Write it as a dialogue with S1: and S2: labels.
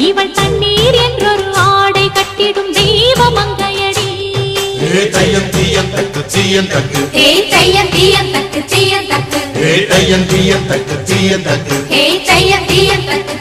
S1: இவள் தண்ணீர் என்றொரு ஆடை கட்டிடும் தெய்வ மங்கையடி.
S2: தையம் தீயம் தக்கு தீயம் தக்கு
S1: தையம் தீயம் தக்கு தீயம் தக்கு
S2: தையம் தீயம் தக்கு தீயம் தக்கு
S1: தையம் தீயம் தக்கு